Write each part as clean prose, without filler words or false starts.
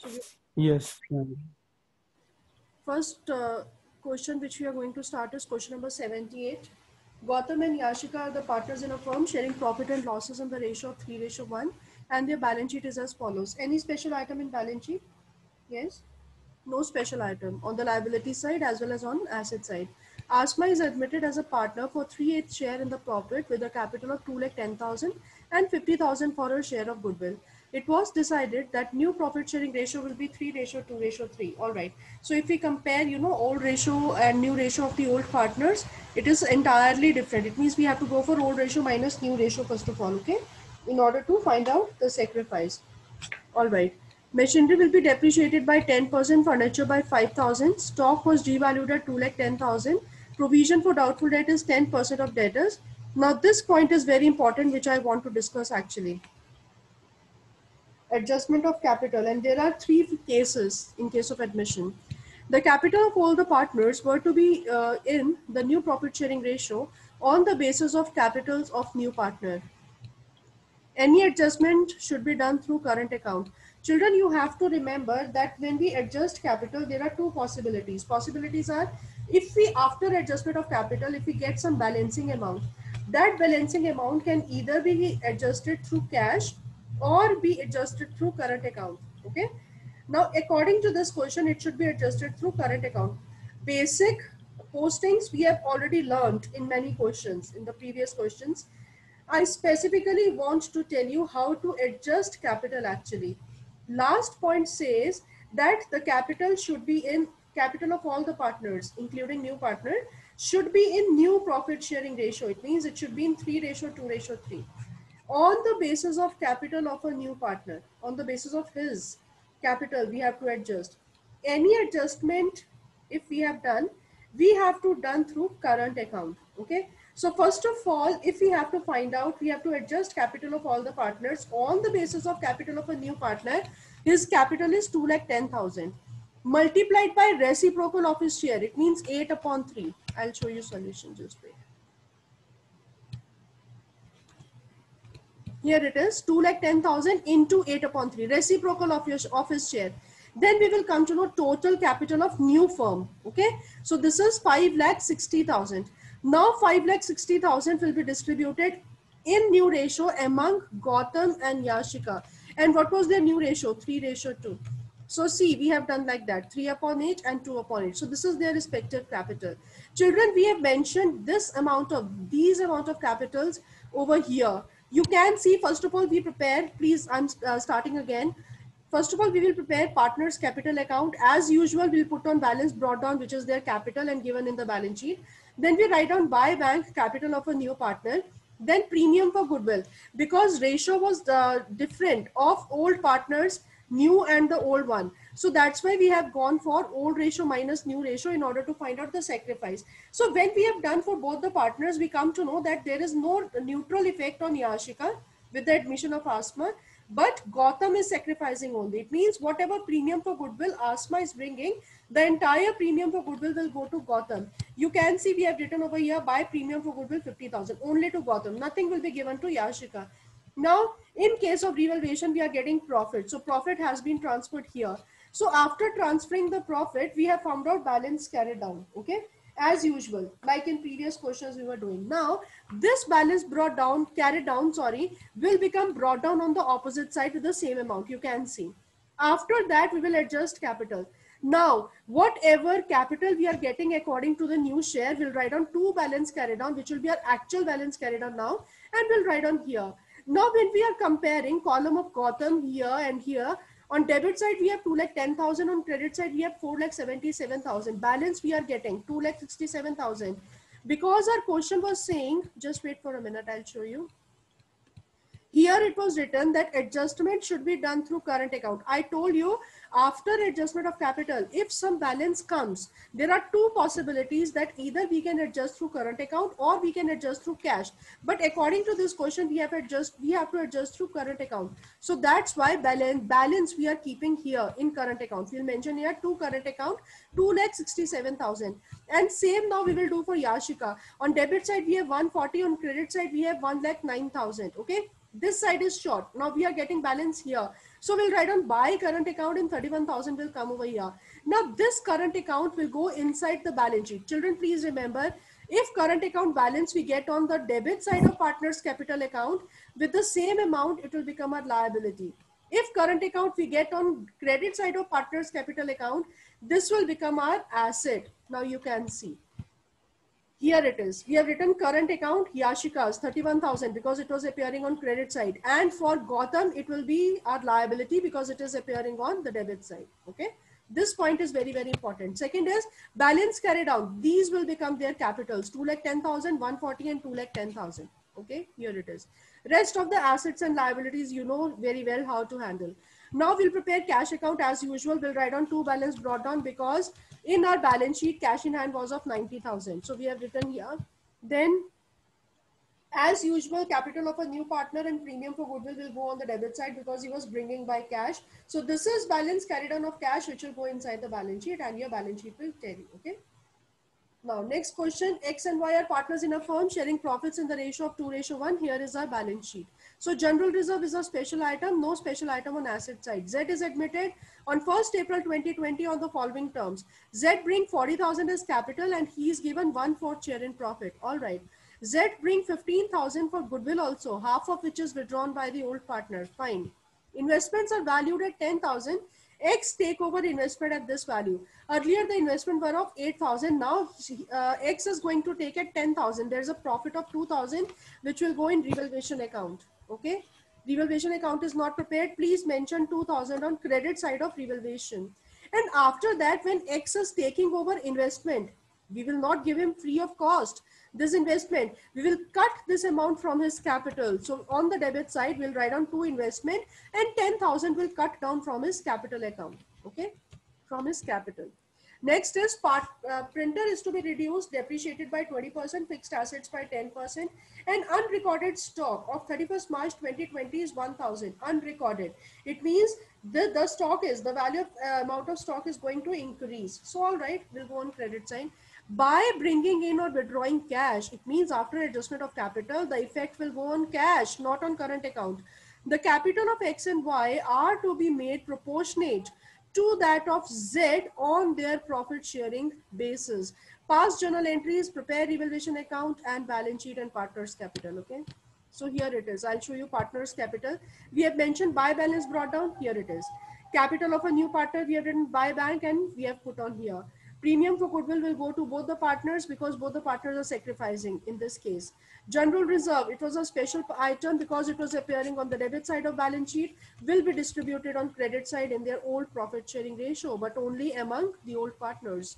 Should we- Yes. First question which we are going to start is question number 78. Gautam and Yashika are the partners in a firm sharing profit and losses in the ratio of 3:1, and their balance sheet is as follows. Any special item in balance sheet? Yes. No special item on the liability side as well as on asset side. Asma is admitted as a partner for 3/8 share in the profit with a capital of 2,10,000 and 50,000 for her share of goodwill. It was decided that new profit sharing ratio will be 3:2:3. All right. So if we compare, old ratio and new ratio of the old partners, it is entirely different. It means we have to go for old ratio minus new ratio first of all, okay, in order to find out the sacrifice. All right. Machinery will be depreciated by 10%, furniture by 5,000. Stock was devalued at 2,10,000. Provision for doubtful debt is 10% of debtors. Now, this point is very important, which I want to discuss actually. Adjustment of capital, and there are three cases in case of admission. The capital of all the partners were to be in the new profit sharing ratio on the basis of capitals of new partner. Any adjustment should be done through current account. Children, you have to remember that when we adjust capital, there are two possibilities. Possibilities are, if we, after adjustment of capital, if we get some balancing amount, that balancing amount can either be adjusted through cash or be adjusted through current account. Okay. Now, according to this question, it should be adjusted through current account. Basic postings we have already learned in many questions, in the previous questions. I specifically want to tell you how to adjust capital actually. Last point says that the capital should be in capital of all the partners, including new partner, should be in new profit sharing ratio. It means it should be in 3:2:3. On the basis of capital of a new partner, on the basis of his capital, we have to adjust. Any adjustment, if we have done, we have to done through current account. Okay. So first of all, if we have to find out, we have to adjust capital of all the partners on the basis of capital of a new partner. His capital is 2,10,000 multiplied by reciprocal of his share. It means 8/3. I'll show you solution, just wait. Here it is 2,10,000 into 8/3, reciprocal of his share. Then we will come to know total capital of new firm. Okay, so this is 5,60,000. Now 5,60,000 will be distributed in new ratio among Gautam and Yashika. And what was their new ratio? 3:2. So see, we have done like that, 3/8 and 2/8. So this is their respective capital. Children, we have mentioned these amount of capitals over here. You can see, first of all, we prepare, please, I'm starting again. First of all, we will prepare partners capital account. As usual, we'll put on balance brought down, which is their capital and given in the balance sheet. Then we write down by bank capital of a new partner. Then premium for goodwill, because ratio was different of old partners, new and the old one. So that's why we have gone for old ratio minus new ratio in order to find out the sacrifice. So when we have done for both the partners, we come to know that there is no neutral effect on Yashika with the admission of Asma, but Gautam is sacrificing only. It means whatever premium for goodwill Asma is bringing, the entire premium for goodwill will go to Gautam. You can see we have written over here, by premium for goodwill 50,000 only to Gautam. Nothing will be given to Yashika. Now, in case of revaluation, we are getting profit. So profit has been transferred here. So after transferring the profit, we have found out balance carried down. Okay, as usual, like in previous questions we were doing. Now, this balance carried down, will become brought down on the opposite side to the same amount. You can see. After that, we will adjust capital. Now, whatever capital we are getting according to the new share, we'll write on two balance carried down, which will be our actual balance carried on now, and we'll write on here. Now, when we are comparing column of Gautam here and here, on debit side, we have 2,10,000. On credit side, we have 4,77,000. Balance we are getting 2,67,000. Because our question was saying, just wait for a minute, I'll show you. Here it was written that adjustment should be done through current account. I told you, after adjustment of capital, if some balance comes, there are two possibilities, that either we can adjust through current account or we can adjust through cash. But according to this question, we have to adjust through current account. So that's why balance we are keeping here in current account. We'll mention here two current account, 2,67,000. And same now we will do for Yashika. On debit side, we have 140. On credit side, we have 1,09,000. Okay. This side is short. Now we are getting balance here. So we'll write on buy current account and 31,000 will come over here. Now this current account will go inside the balance sheet. Children, please remember, if current account balance we get on the debit side of partner's capital account, with the same amount, it will become a liability. If current account we get on credit side of partner's capital account, this will become our asset. Now you can see. Here it is. We have written current account Yashika's 31,000 because it was appearing on credit side. And for Gautam, it will be our liability because it is appearing on the debit side. Okay. This point is very, very important. Second is balance carried out. These will become their capitals. 2,10,000, 140 and 2,10,000. Okay. Here it is. Rest of the assets and liabilities, you know very well how to handle. Now we'll prepare cash account as usual. We'll write on two balance brought down because in our balance sheet, cash in hand was of 90,000. So we have written here. Then as usual, capital of a new partner and premium for goodwill will go on the debit side because he was bringing by cash. So this is balance carried on of cash, which will go inside the balance sheet and your balance sheet will tell you. Okay. Now, next question, X and Y are partners in a firm sharing profits in the ratio of 2:1. Here is our balance sheet. So, general reserve is a special item, no special item on asset side. Z is admitted on 1st April 2020 on the following terms. Z bring 40,000 as capital and he is given 1/4 share in profit. All right. Z bring 15,000 for goodwill also, half of which is withdrawn by the old partner. Fine. Investments are valued at 10,000. X take over investment at this value. Earlier the investment were of 8,000. Now X is going to take at 10,000. There is a profit of 2,000 which will go in revaluation account. Okay. Revaluation account is not prepared. Please mention 2,000 on credit side of revaluation. And after that, when X is taking over investment, we will not give him free of cost this investment. We will cut this amount from his capital. So on the debit side, we'll write on to investment and 10,000 will cut down from his capital account. Okay, from his capital. Next is printer is to be reduced, depreciated by 20%, fixed assets by 10%, and unrecorded stock of 31st March 2020 is 1,000. Unrecorded. It means the stock is, the value of amount of stock is going to increase. So all right, we'll go on credit side. By bringing in or withdrawing cash, it means after adjustment of capital, the effect will go on cash, not on current account. The capital of X and Y are to be made proportionate to that of Z on their profit sharing basis. Past journal entries, prepare revaluation account and balance sheet and partners capital. Okay. So here it is. I'll show you partners capital. We have mentioned buy balance brought down. Here it is. Capital of a new partner, we have written buy bank and we have put on here. Premium for goodwill will go to both the partners because both the partners are sacrificing in this case. General reserve, it was a special item because it was appearing on the debit side of balance sheet, will be distributed on credit side in their old profit sharing ratio, but only among the old partners.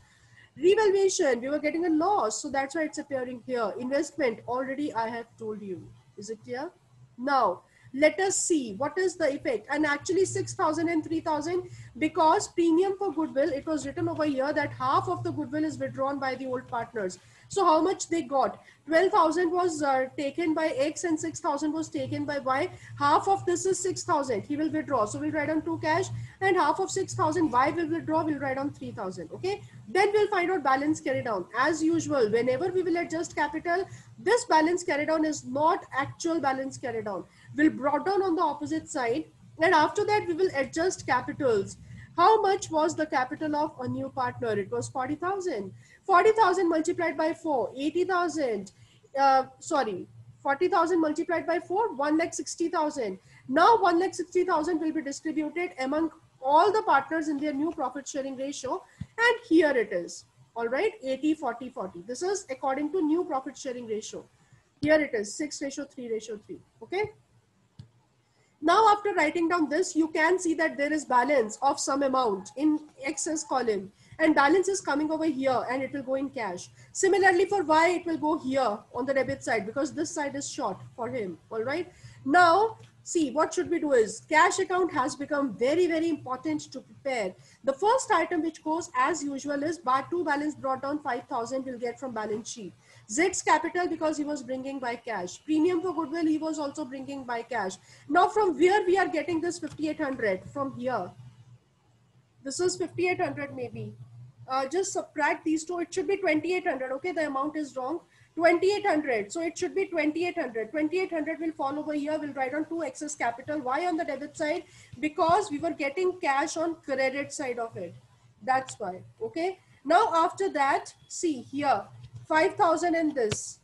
Revaluation, we were getting a loss, so that's why it's appearing here. Investment, already I have told you. Is it clear? Now, let us see what is the effect. And actually 6,000 and 3,000 because premium for goodwill, it was written over here that half of the goodwill is withdrawn by the old partners. So how much they got? 12,000 was taken by X and 6,000 was taken by Y. Half of this is 6,000. He will withdraw. So we'll write on 2 cash and half of 6,000 Y will withdraw. We'll write on 3,000. Okay. Then we'll find out balance carried down. As usual, whenever we will adjust capital, this balance carried down is not actual balance carried down. We'll brought down on the opposite side and after that we will adjust capitals. How much was the capital of a new partner? It was 40,000. 40,000 multiplied by 4, 80,000. 40,000 multiplied by 4, 1,60,000. Now 1,60,000 will be distributed among all the partners in their new profit sharing ratio. And here it is. All right, 80, 40, 40. This is according to new profit sharing ratio. Here it is 6:3:3. Okay. Now, after writing down this, you can see that there is balance of some amount in excess column and balance is coming over here and it will go in cash. Similarly for Y, it will go here on the debit side because this side is short for him. All right. Now, see, what should we do is cash account has become very, very important to prepare. The first item which goes as usual is bar 2 balance brought down 5,000 will get from balance sheet. Z's capital because he was bringing by cash. Premium for goodwill, he was also bringing by cash. Now from where we are getting this 5,800? From here. This is 5,800 maybe. Just subtract these two. It should be 2,800. Okay, the amount is wrong. 2800. So it should be 2800. 2800 will fall over here. We'll write on 2 excess capital. Why on the debit side? Because we were getting cash on credit side of it. That's why. Okay. Now after that, see here, 5000 and this.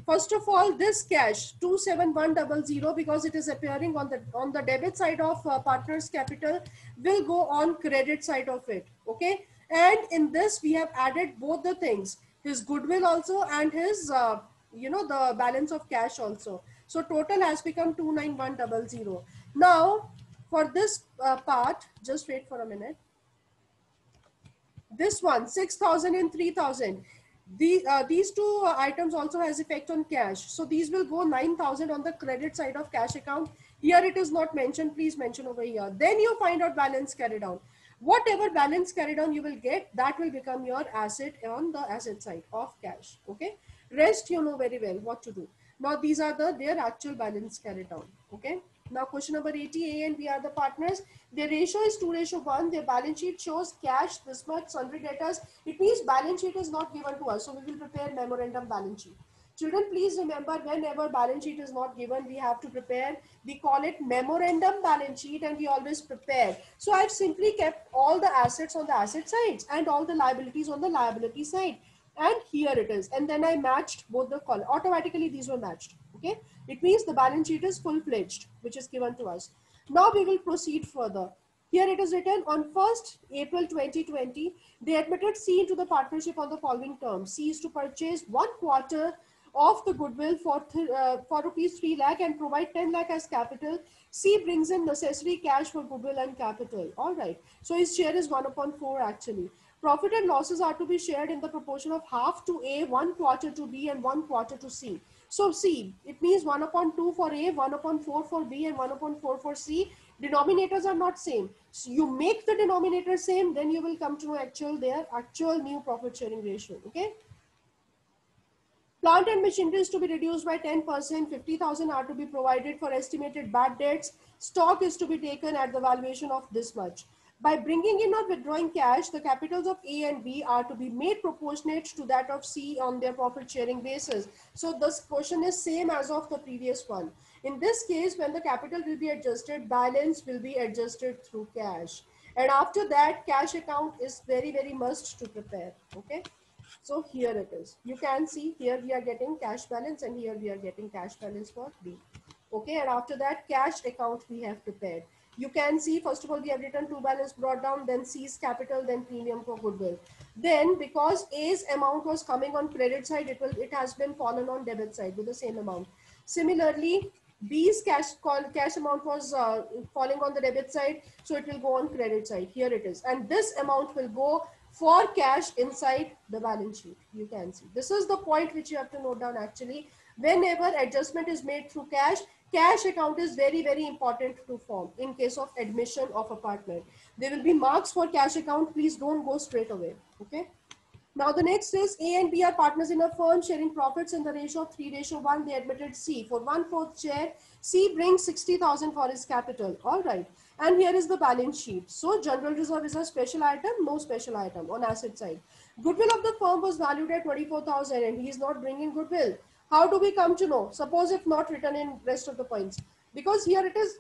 First of all, this cash 27100, because it is appearing on the debit side of partners capital, will go on credit side of it. Okay, and in this we have added both the things, his goodwill also and his the balance of cash also. So total has become 29100. Now for this part, just wait for a minute. This one 6000 and 3000, these two items also has effect on cash, so these will go 9000 on the credit side of cash account. Here it is not mentioned, please mention over here. Then you find out balance carried down. Whatever balance carried down you will get, that will become your asset on the asset side of cash. Okay, rest you know very well what to do. Now these are their actual balance carried down. Okay, now question number 80, A and B are the partners. Their ratio is 2:1. Their balance sheet shows cash this much, sundry debtors. It means balance sheet is not given to us, so we will prepare memorandum balance sheet. Children, please remember, whenever balance sheet is not given, we have to prepare. We call it memorandum balance sheet, and we always prepare. So I've simply kept all the assets on the asset sides and all the liabilities on the liability side. And here it is. And then I matched both the columns. Automatically, these were matched. Okay. It means the balance sheet is full-fledged, which is given to us. Now we will proceed further. Here it is written, on 1st April 2020, they admitted C into the partnership on the following terms. C is to purchase 1/4 of the goodwill for rupees 3 lakh and provide 10 lakh as capital. C brings in necessary cash for goodwill and capital. All right. So his share is 1/4 actually. Profit and losses are to be shared in the proportion of half to A, 1/4 to B, and 1/4 to C. So C, it means 1/2 for A, 1/4 for B, and 1/4 for C. Denominators are not same. So you make the denominator same, then you will come to know their actual new profit sharing ratio. Okay. Plant and machinery is to be reduced by 10%. 50,000 are to be provided for estimated bad debts. Stock is to be taken at the valuation of this much. By bringing in or withdrawing cash, the capitals of A and B are to be made proportionate to that of C on their profit sharing basis. So this question is same as of the previous one. In this case, when the capital will be adjusted, balance will be adjusted through cash. And after that, cash account is very, very must to prepare. Okay. So here it is. You can see here we are getting cash balance and here we are getting cash balance for B. Okay, and after that cash account we have prepared. You can see first of all we have written two balance brought down, then C's capital, then premium for goodwill. Then because A's amount was coming on credit side, it has been fallen on debit side with the same amount. Similarly, B's cash amount was falling on the debit side, so it will go on credit side. Here it is, and this amount will go for cash inside the balance sheet. You can see this is the point which you have to note down. Actually, whenever adjustment is made through cash, cash account is very, very important to form in case of admission of a partner. There will be marks for cash account. Please don't go straight away. Okay. Now the next is A and B are partners in a firm sharing profits in the ratio of 3:1. They admitted C. For 1/4 share, C brings 60,000 for his capital. All right. And here is the balance sheet. So general reserve is a special item, no special item on asset side. Goodwill of the firm was valued at 24,000 and he is not bringing goodwill. How do we come to know? Suppose if not written in rest of the points. Because here it is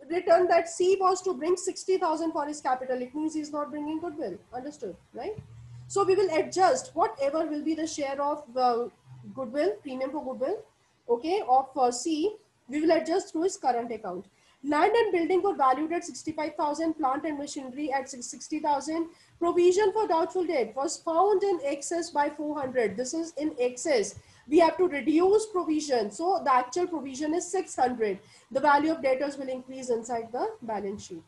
written that C was to bring 60,000 for his capital. It means he is not bringing goodwill. Understood, right? So we will adjust whatever will be the share of goodwill, premium for goodwill, okay, of C. We will adjust through his current account. Land and building were valued at 65,000, plant and machinery at 60,000. Provision for doubtful debt was found in excess by 400. This is in excess. We have to reduce provision. So the actual provision is 600. The value of debtors will increase inside the balance sheet.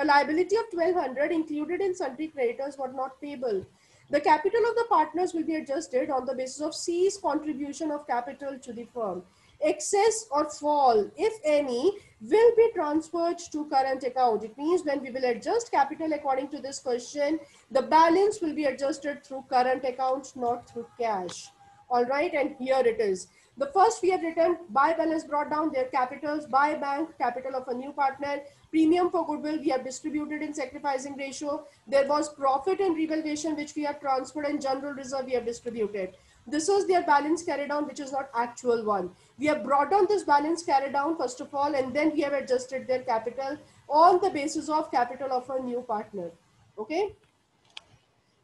A liability of 1,200 included in sundry creditors were not payable. The capital of the partners will be adjusted on the basis of C's contribution of capital to the firm. Excess or fall, if any, will be transferred to current account. It means when we will adjust capital according to this question, the balance will be adjusted through current account, not through cash. All right, and here it is. The first we have written by balance brought down their capitals, by bank capital of a new partner, premium for goodwill we have distributed in sacrificing ratio. There was profit and revaluation which we have transferred, and general reserve we have distributed. This is their balance carry down, which is not actual one. We have brought down this balance carry down first of all, and then we have adjusted their capital on the basis of capital of a new partner. Okay.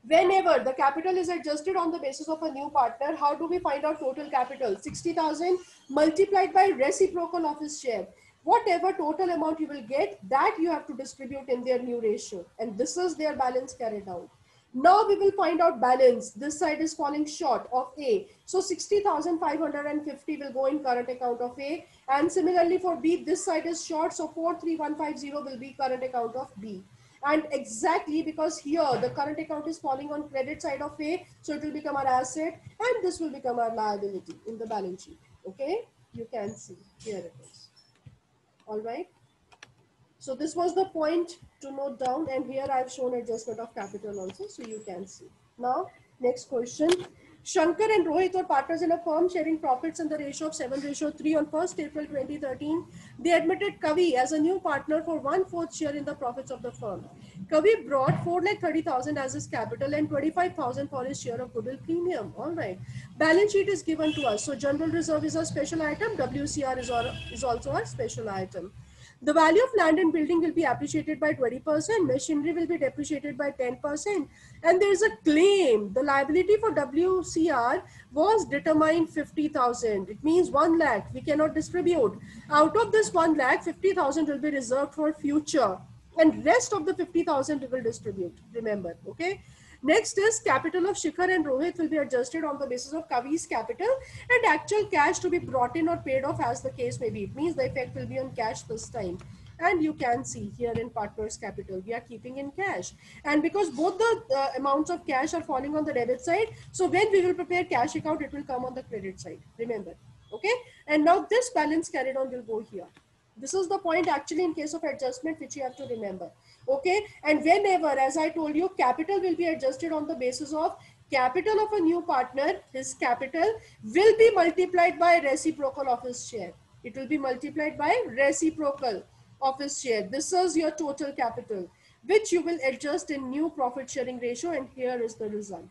Whenever the capital is adjusted on the basis of a new partner, how do we find out total capital? 60,000 multiplied by reciprocal of his share. Whatever total amount you will get, that you have to distribute in their new ratio. And this is their balance carried out. Now we will find out balance. This side is falling short of A. So 60,550 will go in current account of A. And similarly for B, this side is short. So 43150 will be current account of B. And exactly because here the current account is falling on credit side of A, so it will become our asset and this will become our liability in the balance sheet. Okay, you can see here it is. All right. So this was the point to note down, and here I have shown adjustment of capital also, so you can see. Now, next question. Shankar and Rohit were partners in a firm sharing profits in the ratio of 7:3 on 1st April 2013. They admitted Kavi as a new partner for 1/4 share in the profits of the firm. Kavi brought 4,30,000 as his capital and 25,000 for his share of goodwill premium. All right. Balance sheet is given to us. So general reserve is a special item. WCR is also a special item. The value of land and building will be appreciated by 20%, machinery will be depreciated by 10%, and there is a claim. The liability for WCR was determined 50,000. It means 1 lakh. We cannot distribute. Out of this 1 lakh, 50,000 will be reserved for future, and rest of the 50,000 we will distribute. Remember, okay? Next is capital of Shikhar and Rohit will be adjusted on the basis of Kavi's capital and actual cash to be brought in or paid off as the case may be. It means the effect will be on cash this time. And you can see here in partners capital, we are keeping in cash. And because both the amounts of cash are falling on the debit side, so when we will prepare cash account, it will come on the credit side. Remember, okay? And now this balance carried on will go here. This is the point actually in case of adjustment which you have to remember. Okay, and whenever, as I told you, capital will be adjusted on the basis of capital of a new partner, his capital will be multiplied by reciprocal of his share. It will be multiplied by reciprocal of his share. This is your total capital, which you will adjust in new profit sharing ratio, and here is the result.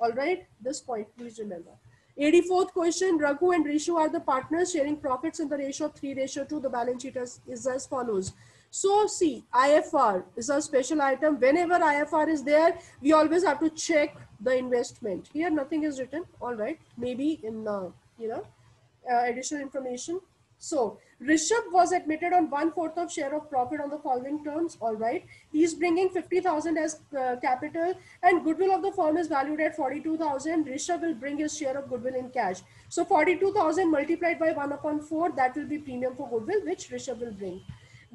All right, this point please remember. 84th question, Raghu and Rishu are the partners sharing profits in the ratio of 3:2. The balance sheet is as follows. So see, IFR is a special item. Whenever IFR is there, we always have to check the investment. Here nothing is written. All right, maybe in additional information. So Rishabh was admitted on 1/4 of share of profit on the following terms. All right, he is bringing 50,000 as capital, and goodwill of the firm is valued at 42,000. Rishabh will bring his share of goodwill in cash. So 42,000 multiplied by 1/4, that will be premium for goodwill, which Rishabh will bring.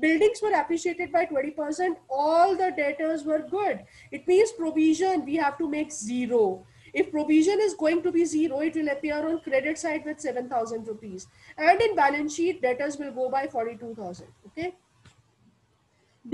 Buildings were appreciated by 20%. All the debtors were good. It means provision we have to make 0. If provision is going to be 0, it will appear on credit side with 7,000 rupees. And in balance sheet, debtors will go by 42,000. Okay.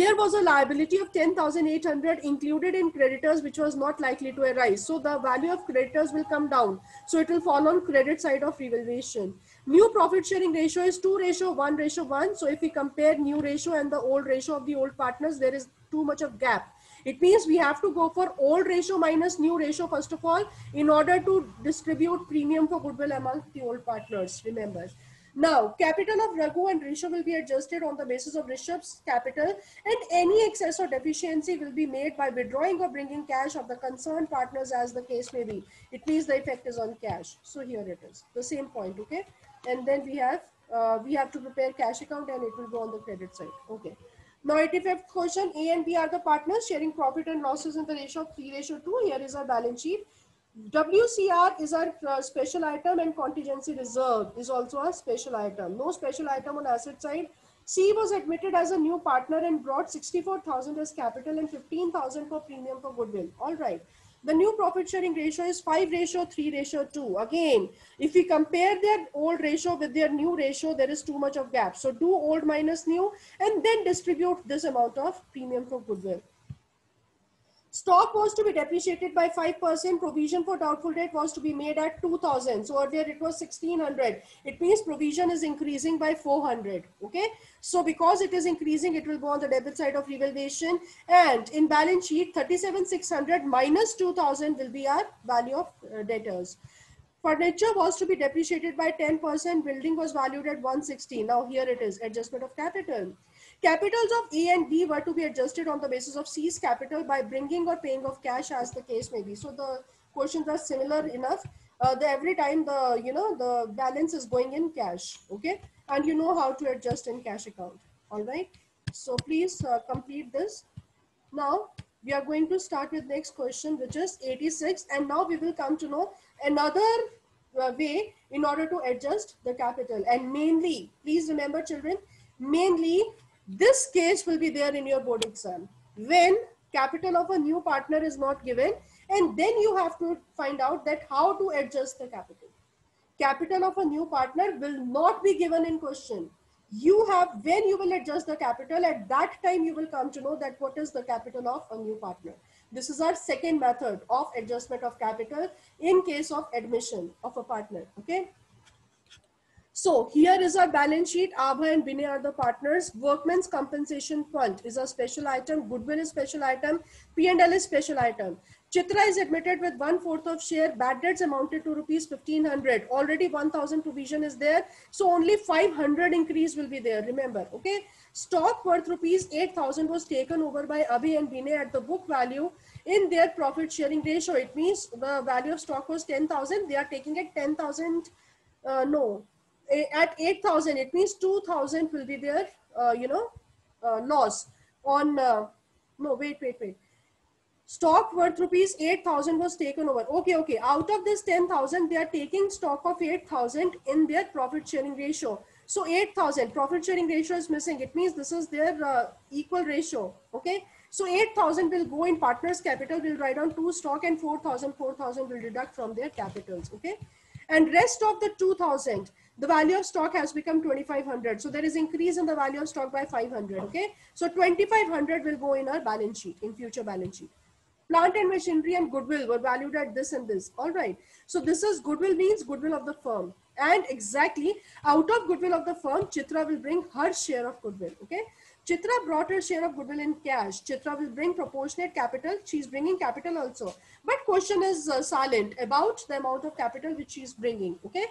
There was a liability of 10,800 included in creditors, which was not likely to arise. So the value of creditors will come down. So it will fall on credit side of revaluation. New profit sharing ratio is 2:1:1. So if we compare new ratio and the old ratio of the old partners, there is too much of gap. It means we have to go for old ratio minus new ratio first of all in order to distribute premium for goodwill among the old partners. Remember. Now, capital of Raghu and Rishabh will be adjusted on the basis of Rishabh's capital, and any excess or deficiency will be made by withdrawing or bringing cash of the concerned partners as the case may be. It means the effect is on cash. So here it is, the same point, okay? And then we have to prepare cash account and it will go on the credit side, okay? Now, 85th question, A and B are the partners sharing profit and losses in the ratio of 3:2. Here is our balance sheet. WCR is our special item, and contingency reserve is also a special item. No special item on asset side. C was admitted as a new partner and brought 64,000 as capital and 15,000 for premium for goodwill. All right. The new profit sharing ratio is 5:3:2. Again, if we compare their old ratio with their new ratio, there is too much of gap. So do old minus new and then distribute this amount of premium for goodwill. Stock was to be depreciated by 5%. Provision for doubtful debt was to be made at 2,000. So earlier it was 1,600. It means provision is increasing by 400. Okay. So because it is increasing, it will go on the debit side of revaluation. And in balance sheet, 37,600 minus 2,000 will be our value of debtors. Furniture was to be depreciated by 10%. Building was valued at 160. Now here it is, adjustment of capital. Capitals of A and B were to be adjusted on the basis of C's capital by bringing or paying of cash as the case may be. So the questions are similar enough. Every time the balance is going in cash, okay, and you know how to adjust in cash account. All right. So please complete this. Now we are going to start with next question, which is 86, and now we will come to know another way in order to adjust the capital. And mainly, please remember children, mainly this case will be there in your board exam when capital of a new partner is not given, and then you have to find out that how to adjust the capital. Capital of a new partner will not be given in question. You have, when you will adjust the capital, at that time you will come to know that what is the capital of a new partner. This is our second method of adjustment of capital in case of admission of a partner. Okay. So here is our balance sheet. Abha and Binay are the partners. Workmen's compensation fund is a special item. Goodwill is special item. P&L is special item. Chitra is admitted with 1/4 of share. Bad debts amounted to rupees 1500. Already 1000 provision is there. So only 500 increase will be there. Remember, okay. Stock worth rupees 8000 was taken over by Abhi and Binay at the book value in their profit sharing ratio. It means the value of stock was 10,000. They are taking it 10,000. No, at 8000, it means 2000 will be their loss on no, wait, stock worth rupees 8000 was taken over. Okay, out of this 10,000 they are taking stock of 8000 in their profit sharing ratio. So 8000 profit sharing ratio is missing. It means this is their equal ratio. Okay, so 8000 will go in partners capital. Will write down 2 stock, and 4000 will deduct from their capitals. Okay, and rest of the 2000, the value of stock has become 2500. So there is increase in the value of stock by 500. Okay, so 2500 will go in our balance sheet, in future balance sheet. Plant and machinery and goodwill were valued at this and this. All right, so this is goodwill, means goodwill of the firm, and exactly out of goodwill of the firm, Chitra will bring her share of goodwill. Okay, Chitra brought her share of goodwill in cash. Chitra will bring proportionate capital. She's bringing capital also, but question is silent about the amount of capital which she's bringing. Okay,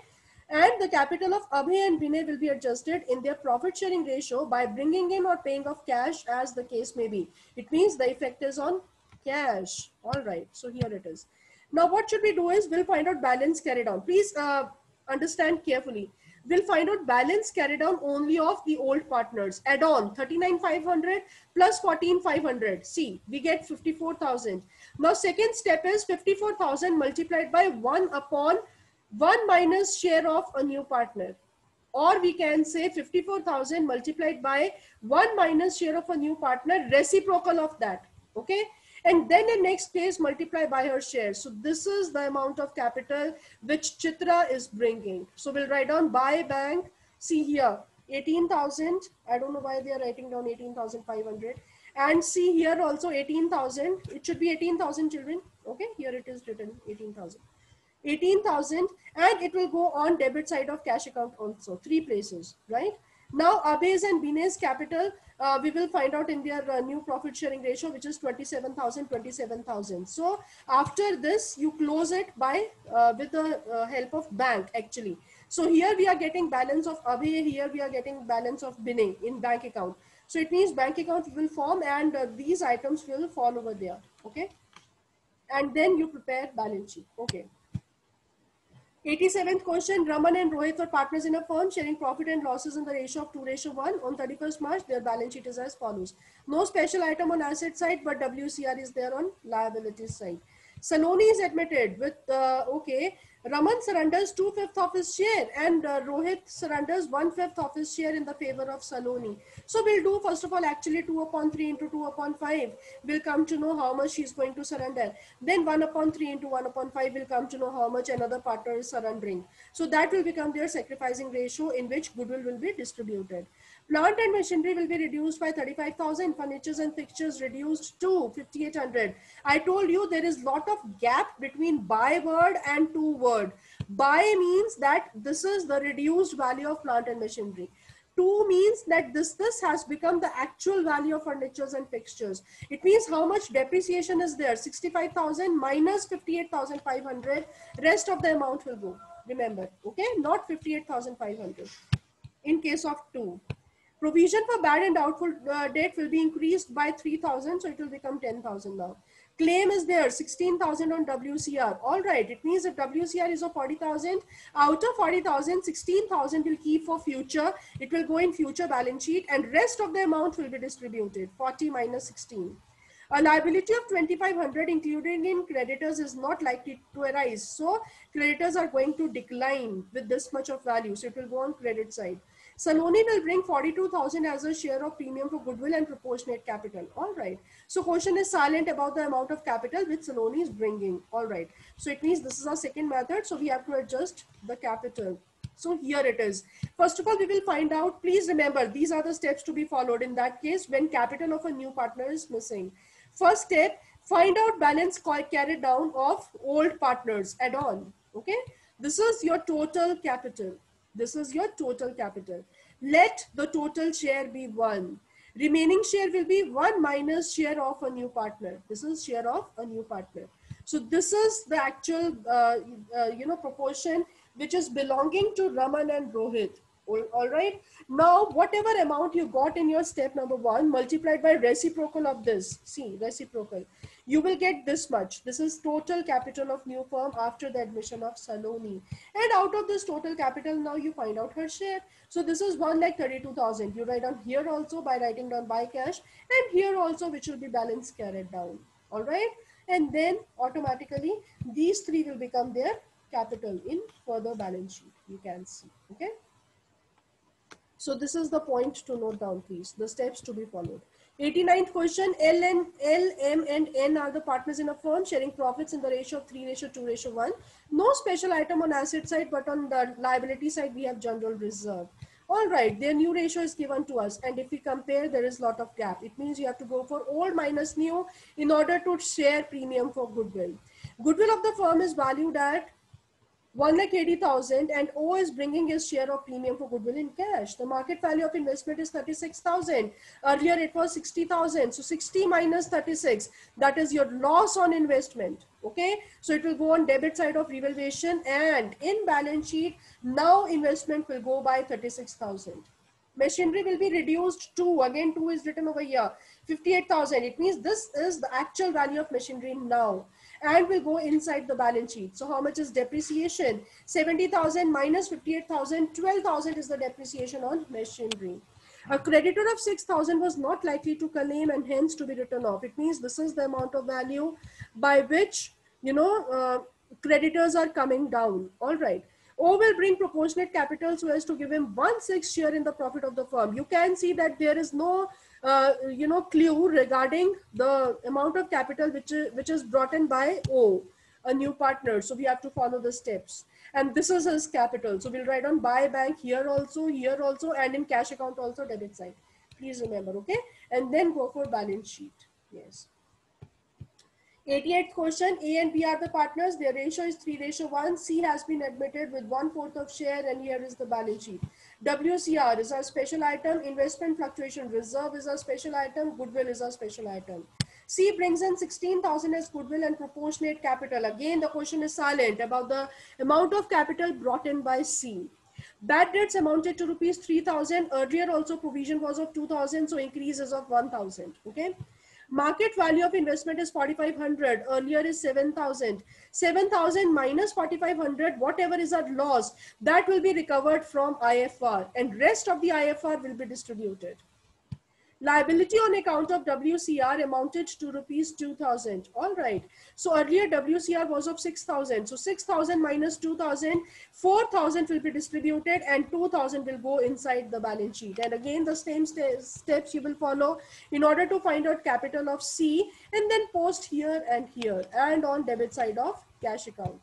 and the capital of Abhay and Vinay will be adjusted in their profit sharing ratio by bringing in or paying of cash as the case may be. It means the effect is on cash. All right, so here it is. Now what should we do is we'll find out balance carried on. Please understand carefully. We'll find out balance carried on only of the old partners. Add on 39,500 plus 14,500. See, we get 54,000. Now second step is 54,000 multiplied by 1 upon 1 minus share of a new partner. Or we can say 54,000 multiplied by 1 minus share of a new partner, reciprocal of that. Okay, and then in next case multiply by her share. So this is the amount of capital which Chitra is bringing. So we'll write down by bank. See here 18,000. I don't know why they are writing down 18,500. And see here also 18,000. It should be 18,000 children. Okay, here it is written 18,000. 18,000, and it will go on debit side of cash account also, 3 places, right? Now Abhay's and Binay's capital we will find out in their new profit sharing ratio, which is 27,000. So after this you close it by with the help of bank actually. So here we are getting balance of Abhay, here we are getting balance of Binay in bank account. So it means bank account will form, and these items will fall over there. Okay, and then you prepare balance sheet. Okay. 87th question, Raman and Rohit were partners in a firm sharing profit and losses in the ratio of 2:1. On 31st March, their balance sheet is as follows. No special item on asset side, but WCR is there on liabilities side. Saloni is admitted with, okay, Raman surrenders 2/5 of his share, and Rohit surrenders 1/5 of his share in the favor of Saloni. So we'll do first of all actually 2/3 into 2/5. We'll come to know how much she's going to surrender. Then 1/3 into 1/5 will come to know how much another partner is surrendering. So that will become their sacrificing ratio in which goodwill will be distributed. Plant and machinery will be reduced by 35,000. Furnitures and fixtures reduced to 5,800. I told you there is lot of gap between by word and to word. By means that this is the reduced value of plant and machinery. 2 means that this has become the actual value of furnitures and fixtures. It means how much depreciation is there, 65,000 minus 58,500, rest of the amount will go, remember, okay, not 58,500 in case of 2. Provision for bad and doubtful debt will be increased by 3,000, so it will become 10,000 now. Claim is there, 16,000 on WCR. All right, it means if WCR is of 40,000, out of 40,000, 16,000 will keep for future. It will go in future balance sheet, and rest of the amount will be distributed, 40 minus 16. A liability of 2,500 included in creditors is not likely to arise. So creditors are going to decline with this much of value. So it will go on credit side. Saloni will bring 42,000 as a share of premium for goodwill and proportionate capital. All right. So question is silent about the amount of capital which Saloni is bringing. All right. So it means this is our second method. So we have to adjust the capital. So here it is. First of all, we will find out, please remember, these are the steps to be followed in that case when capital of a new partner is missing. First step, find out balance carried down of old partners add on. Okay. This is your total capital. This is your total capital. Let the total share be 1. Remaining share will be 1 minus share of a new partner. This is share of a new partner. So this is the actual, proportion which is belonging to Raman and Rohit. All right. Now, whatever amount you got in your step number 1 multiplied by reciprocal of this, see, reciprocal, you will get this much. This is total capital of new firm after the admission of Saloni. And out of this total capital, now you find out her share. So this is 1,32,000. You write down here also by writing down by cash, and here also, which will be balance carried down. All right. And then automatically these 3 will become their capital in further balance sheet. You can see. Okay. So this is the point to note down, please. The steps to be followed. 89th question, L, M and N are the partners in a firm sharing profits in the ratio of 3:2:1. No special item on asset side, but on the liability side, we have general reserve. All right, their new ratio is given to us. And if we compare, there is a lot of gap. It means you have to go for old minus new in order to share premium for goodwill. Goodwill of the firm is valued at 1,80,000 and O is bringing his share of premium for goodwill in cash. The market value of investment is 36,000. Earlier it was 60,000. So 60 minus 36, that is your loss on investment. Okay. So it will go on debit side of revaluation, and in balance sheet, now investment will go by 36,000. Machinery will be reduced to, again 2 is written over here, 58,000. It means this is the actual value of machinery now, and will go inside the balance sheet. So how much is depreciation? 70,000 minus 58,000, 12,000 is the depreciation on machinery. A creditor of 6,000 was not likely to claim and hence to be written off. It means this is the amount of value by which, creditors are coming down. All right. O will bring proportionate capital so as to give him 1/6 share in the profit of the firm. You can see that there is no, clue regarding the amount of capital which is brought in by O, a new partner. So we have to follow the steps. And this is his capital. So we'll write on buy bank here also, and in cash account also, debit side. Please remember, okay? And then go for balance sheet. Yes. 88th question, A and B are the partners. Their ratio is 3:1. C has been admitted with 1/4 of share, and here is the balance sheet. WCR is a special item. Investment fluctuation reserve is a special item. Goodwill is a special item. C brings in 16,000 as goodwill and proportionate capital. Again, the question is silent about the amount of capital brought in by C. Bad debts amounted to rupees 3,000. Earlier also provision was of 2,000, so increase is of 1,000. Okay. Market value of investment is 4,500. Earlier is 7,000. 7,000 minus 4,500, whatever is our loss, that will be recovered from IFR, and rest of the IFR will be distributed. Liability on account of WCR amounted to rupees 2,000. All right. So earlier WCR was of 6,000. So 6,000 minus 2,000, 4,000 will be distributed, and 2,000 will go inside the balance sheet. And again, the same steps you will follow in order to find out capital of C, and then post here and here, and on debit side of cash account.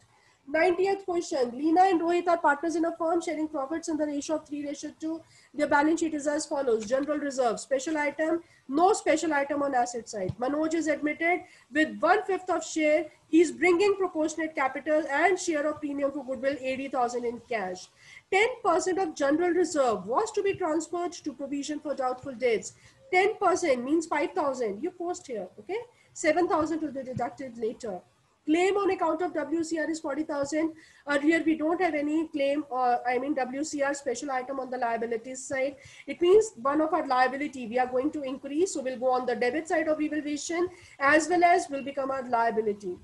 90th question. Leena and Rohit are partners in a firm sharing profits in the ratio of 3:2. Their balance sheet is as follows. General reserve, special item, no special item on asset side. Manoj is admitted with 1/5 of share. He is bringing proportionate capital and share of premium for goodwill 80,000 in cash. 10% of general reserve was to be transferred to provision for doubtful debts. 10% means 5,000. You post here, okay? 7,000 will be deducted later. Claim on account of WCR is 40,000. Earlier, we don't have any claim, WCR special item on the liabilities side. It means one of our liability we are going to increase. So we'll go on the debit side of revaluation as well as will become our liability.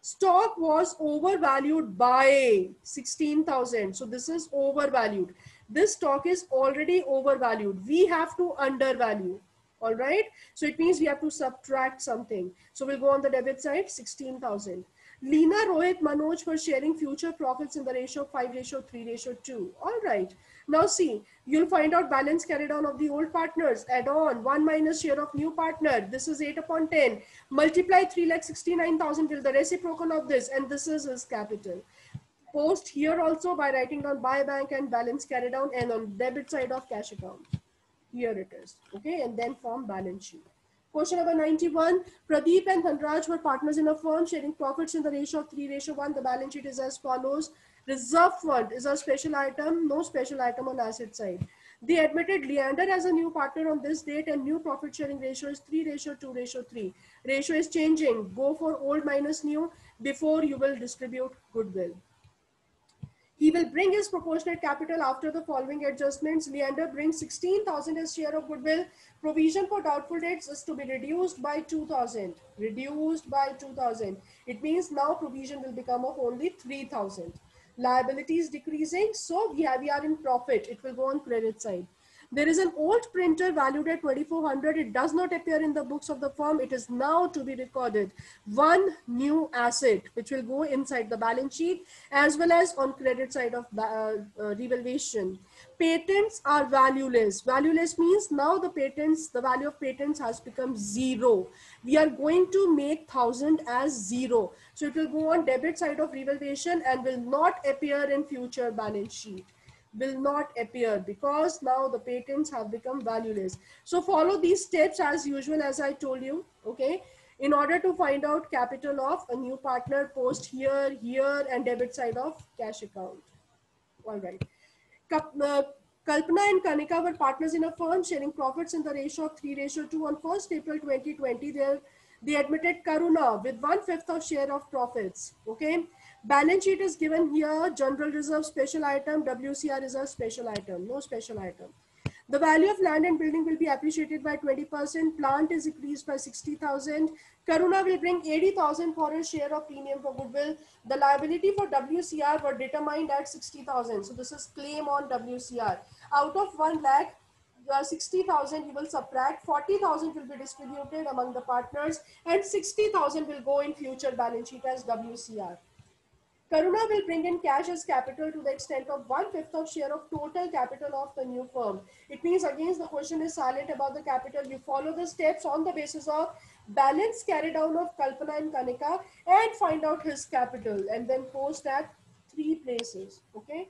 Stock was overvalued by 16,000. So this is overvalued. This stock is already overvalued. We have to undervalue. All right. So it means we have to subtract something. So we'll go on the debit side, 16,000. Leena, Rohit, Manoj for sharing future profits in the ratio of 5:3:2. All right. Now see, you'll find out balance carried on of the old partners. Add on 1 minus share of new partner. This is 8/10. Multiply 3,69,000 will the reciprocal of this, and this is his capital. Post here also by writing down buy bank and balance carried on, and on debit side of cash account. Here it is, okay, and then form balance sheet. Question number 91. Pradeep and Dhanraj were partners in a firm sharing profits in the ratio of 3:1. The balance sheet is as follows. Reserve fund is a special item, no special item on asset side. They admitted Leander as a new partner on this date and new profit sharing ratio is 3:2:3. Ratio is changing. Go for old minus new before you will distribute goodwill. He will bring his proportionate capital after the following adjustments. Leander brings 16,000 as share of goodwill. Provision for doubtful debts is to be reduced by 2,000. Reduced by 2,000. It means now provision will become of only 3,000. Liability is decreasing, so we are in profit. It will go on credit side. There is an old printer valued at 2,400. It does not appear in the books of the firm. It is now to be recorded. One new asset which will go inside the balance sheet as well as on credit side of revaluation. Patents are valueless. Valueless means now the value of patents has become zero. We are going to make 1,000 as zero. So it will go on debit side of revaluation and will not appear in future balance sheet. Will not appear because now the patents have become valueless. So follow these steps as usual as I told you, okay, in order to find out capital of a new partner. Post here, here, and debit side of cash account. All right. Kalpana and Kanika were partners in a firm sharing profits in the ratio of 3:2. On 1st April 2020, they admitted Karuna with 1/5 of share of profits. Okay. Balance sheet is given here. General reserve special item. WCR is a special item. No special item. The value of land and building will be appreciated by 20%. Plant is increased by 60,000. Karuna will bring 80,000 for a share of premium for goodwill. The liability for WCR were determined at 60,000. So this is claim on WCR. Out of 1 lakh, 60,000 you will subtract, 40,000 will be distributed among the partners, and 60,000 will go in future balance sheet as WCR. Karuna will bring in cash as capital to the extent of 1/5 of share of total capital of the new firm. It means again the question is silent about the capital. You follow the steps on the basis of balance carried down of Kalpana and Kanika and find out his capital and then post at 3 places. Okay.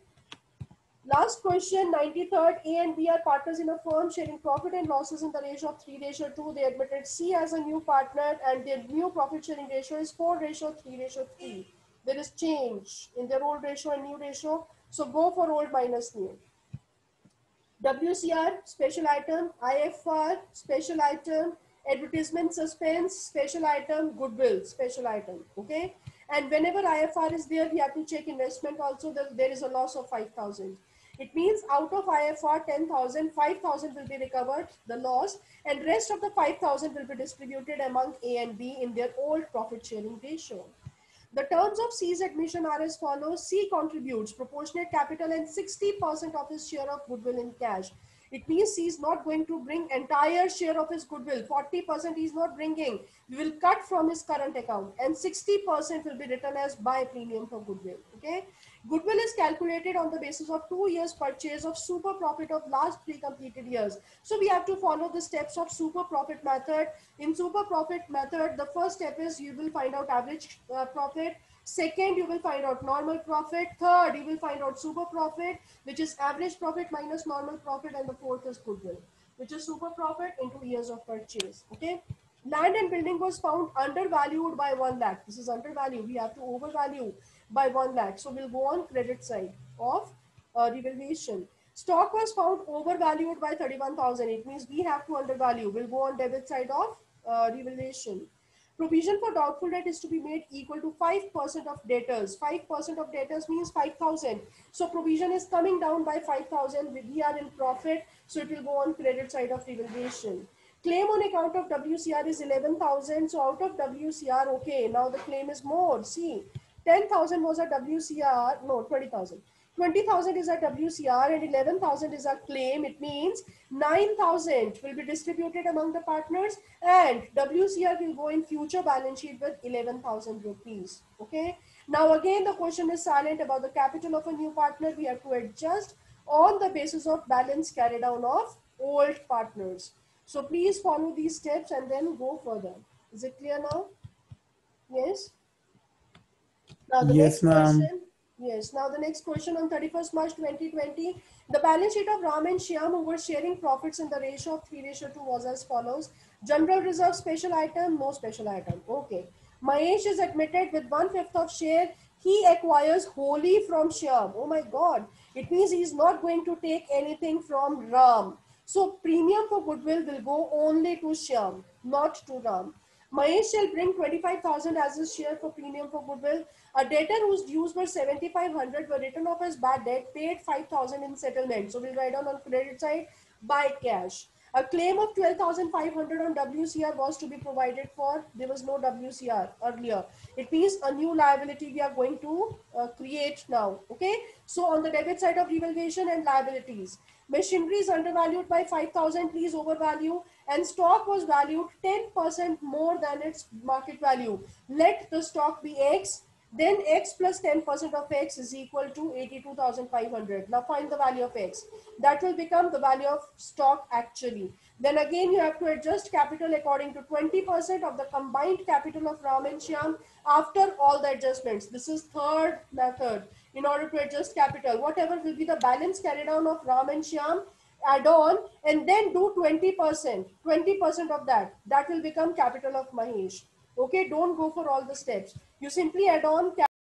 Last question, 93rd. A and B are partners in a firm sharing profit and losses in the ratio of 3:2. They admitted C as a new partner and their new profit sharing ratio is 4:3:3. There is change in their old ratio and new ratio. So go for old minus new. WCR, special item. IFR, special item. Advertisement suspense, special item. Goodwill, special item. Okay. And whenever IFR is there, we have to check investment also. There is a loss of 5,000. It means out of IFR 10,000, 5,000 will be recovered, the loss, and rest of the 5,000 will be distributed among A and B in their old profit sharing ratio. The terms of C's admission are as follows. C contributes proportionate capital and 60% of his share of goodwill in cash. It means C is not going to bring entire share of his goodwill. 40% he is not bringing. we will cut from his current account, and 60% will be written as buy premium for goodwill. Okay, goodwill is calculated on the basis of 2 years purchase of super profit of last 3 completed years. So we have to follow the steps of super profit method. In super profit method, the first step is you will find out average profit. Second, you will find out normal profit. Third, you will find out super profit, which is average profit minus normal profit. And the fourth is goodwill, which is super profit into years of purchase. Okay. Land and building was found undervalued by 1 lakh. This is undervalued. We have to overvalue by 1 lakh. So we'll go on credit side of revaluation. Stock was found overvalued by 31,000. It means we have to undervalue. We'll go on debit side of revaluation. Provision for doubtful debt is to be made equal to 5% of debtors. 5% of debtors means 5,000. So provision is coming down by 5,000. We are in profit. So it will go on credit side of revaluation. Claim on account of WCR is 11,000. So out of WCR, okay, now the claim is more. See, 10,000 was a WCR, no, 20,000. 20,000 is a WCR and 11,000 is a claim. It means 9,000 will be distributed among the partners, and WCR will go in future balance sheet with 11,000 rupees. Okay. Now again, the question is silent about the capital of a new partner. We have to adjust on the basis of balance carried down of old partners. So please follow these steps and then go further. Is it clear now? Yes. Now the Yes, next ma'am. question. Yes. Now the next question on 31st March 2020. The balance sheet of Ram and Shyam, who were sharing profits in the ratio of 3:2, was as follows. General reserve special item, no special item. Okay. Mahesh is admitted with 1/5 of share. He acquires wholly from Shyam. Oh my God. It means he is not going to take anything from Ram. So premium for goodwill will go only to Shyam, not to Ram. Mahesh shall bring 25,000 as his share for premium for goodwill. A debtor whose dues were 7,500 were written off as bad debt, paid 5,000 in settlement. So we'll write down on credit side by cash. A claim of 12,500 on WCR was to be provided for. There was no WCR earlier. It means a new liability we are going to create now. Okay. So on the debit side of revaluation and liabilities, machinery is undervalued by 5,000. Please overvalue. And stock was valued 10% more than its market value. Let the stock be X, then X plus 10% of X is equal to 82,500. Now find the value of X. That will become the value of stock actually. Then again you have to adjust capital according to 20% of the combined capital of Ram and Shyam after all the adjustments. This is third method. In order to adjust capital, whatever will be the balance carried down of Ram and Shyam, add on and then do 20% of that will become capital of Mahesh. Okay, don't go for all the steps. You simply add on